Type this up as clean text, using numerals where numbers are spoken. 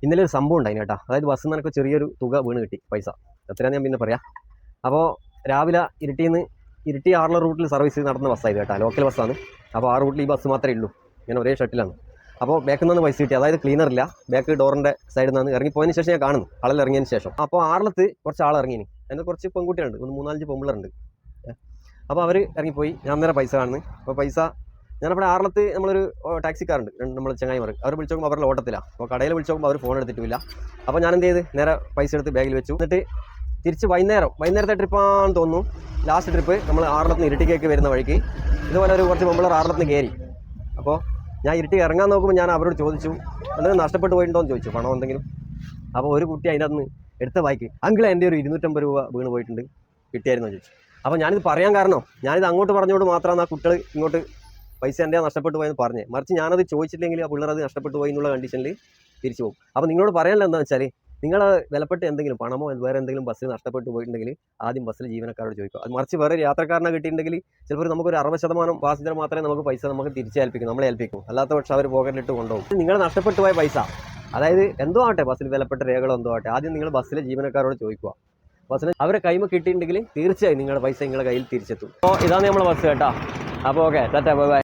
ഇന്നലെ ഒരു സംഭവം ഉണ്ടായിന് കേട്ടോ. അതായത് ബസ്സിൽ നിന്ന് എനിക്ക് ചെറിയൊരു തുക വീണ് കിട്ടി, പൈസ. എത്രയാണെന്ന് ഞാൻ പിന്നെ പറയാം. അപ്പോൾ രാവിലെ ഇരിട്ടി ആർല റൂട്ടിൽ സർവീസ് നടന്ന ബസ്സായത് കേട്ടോ, ലോക്കൽ ബസ്സാണ്. അപ്പോൾ ആ റൂട്ടിൽ ഈ ബസ് മാത്രമേ ഉള്ളൂ, ഇങ്ങനെ ഒരേ ഷട്ടിലാണ്. അപ്പോൾ ബാക്കിൽ നിന്ന് പൈസ കിട്ടി. അതായത് ക്ലീനറില്ല, ബാക്ക് ഡോറിൻ്റെ സൈഡിൽ നിന്ന് ഇറങ്ങിപ്പോയതിന് ശേഷം ഞാൻ കാണുന്നു, ആളിൽ ഇറങ്ങിയതിന് ശേഷം. അപ്പോൾ ആറിലത്ത് കുറച്ച് ആൾ ഇറങ്ങിനി, അതിന് കുറച്ച് പെൺകുട്ടികളുണ്ട്, 3-4 പെൺപിള്ളേരുണ്ട്. അപ്പോൾ അവർ ഇറങ്ങിപ്പോയി. ഞാൻ അന്നേരം പൈസ കാണുന്നു. അപ്പോൾ പൈസ ഞാനവിടെ ആറിലത്ത് നമ്മളൊരു ടാക്സിക്കാരുണ്ട്, നമ്മൾ ചങ്ങായിമാർ. അവർ വിളിച്ചു നോക്കുമ്പോൾ അവരുടെ ഓട്ടത്തില്ല. അപ്പോൾ കടയിൽ വിളിച്ചു നോക്കുമ്പോൾ അവർ ഫോൺ എടുത്തിട്ടില്ല. അപ്പോൾ ഞാൻ എന്ത് ചെയ്ത് നേരെ പൈസ എടുത്ത് ബാഗിൽ വെച്ചു. എന്നിട്ട് തിരിച്ച് വൈകുന്നേരത്തെ ട്രിപ്പാണെന്ന് തോന്നുന്നു, ലാസ്റ്റ് ട്രിപ്പ് നമ്മൾ ആറിലത്ത് നിന്ന് ഇരിട്ടിക്കേക്ക് വരുന്ന വഴിക്ക് ഇതുപോലെ ഒരു കുറച്ച് പെൺപിള്ളേർ ആറിലത്ത് നിന്ന് കയറി. അപ്പോൾ ഞാൻ ഇരിട്ടി ഇറങ്ങാൻ നോക്കുമ്പോൾ ഞാൻ അവരോട് ചോദിച്ചു, എന്തെങ്കിലും നഷ്ടപ്പെട്ട് പോയിട്ടുണ്ടോ എന്ന് ചോദിച്ചു, പണം എന്തെങ്കിലും. അപ്പോൾ ഒരു കുട്ടി അതിൻ്റെ അന്ന് എടുത്ത ബൈക്ക്, അങ്കിളെ എൻ്റെ ഒരു 250 രൂപ വീണ് പോയിട്ടുണ്ട്, കിട്ടിയായിരുന്നു ചോദിച്ചു. അപ്പോൾ ഞാനിത് പറയാൻ കാരണം, ഞാനിത് അങ്ങോട്ട് പറഞ്ഞുകൊണ്ട് മാത്രമാണ് ആ കുട്ടികൾ ഇങ്ങോട്ട് പൈസ എൻ്റെ നഷ്ടപ്പെട്ടു പോയെന്ന് പറഞ്ഞേ. മറിച്ച് ഞാനത് ചോദിച്ചില്ലെങ്കിൽ ആ പിള്ളേർ അത് നഷ്ടപ്പെട്ടു പോയി എന്നുള്ള കണ്ടീഷനിൽ തിരിച്ചു പോകും. അപ്പോൾ നിങ്ങളോട് പറയാനുള്ള എന്താണെന്ന് വെച്ചാൽ, നിങ്ങൾ വിലപ്പെട്ട് എന്തെങ്കിലും പണമോ വേറെ എന്തെങ്കിലും ബസ്സിൽ നഷ്ടപ്പെട്ടു പോയിട്ടുണ്ടെങ്കിൽ ആദ്യം ബസ്സിൽ ജീവനക്കാരോട് ചോദിക്കുക. അത് മറിച്ച് വേറെ യാത്രക്കാരനെ കിട്ടിയിട്ടുണ്ടെങ്കിൽ ചിലപ്പോൾ നമുക്കൊരു 60% പാസഞ്ചർ മാത്രമേ നമുക്ക് പൈസ നമുക്ക് തിരിച്ചേൽപ്പിക്കും, നമ്മളെ ഏൽപ്പിക്കും. അല്ലാത്ത പക്ഷേ അവർ പോക്കറ്റിലിട്ട് കൊണ്ടുപോകും. നിങ്ങൾ നഷ്ടപ്പെട്ടു പോയ പൈസ, അതായത് എന്തോ ആട്ടെ, ബസ്സിൽ വിലപ്പെട്ട രേഖകളോ എന്തോ ആട്ടെ, ആദ്യം നിങ്ങൾ ബസ്സിലെ ജീവനക്കാരോട് ചോദിക്കുക. ബസ്സിന് അവരെ കൈമ കിട്ടിയിട്ടുണ്ടെങ്കിൽ തീർച്ചയായും നിങ്ങളുടെ പൈസ നിങ്ങളുടെ കയ്യിൽ തിരിച്ചെത്തും. അപ്പോൾ ഇതാണ് നമ്മളെ ബസ് കേട്ടോ. അപ്പോൾ ഓക്കെ, ടാറ്റാ, ബൈ ബൈ.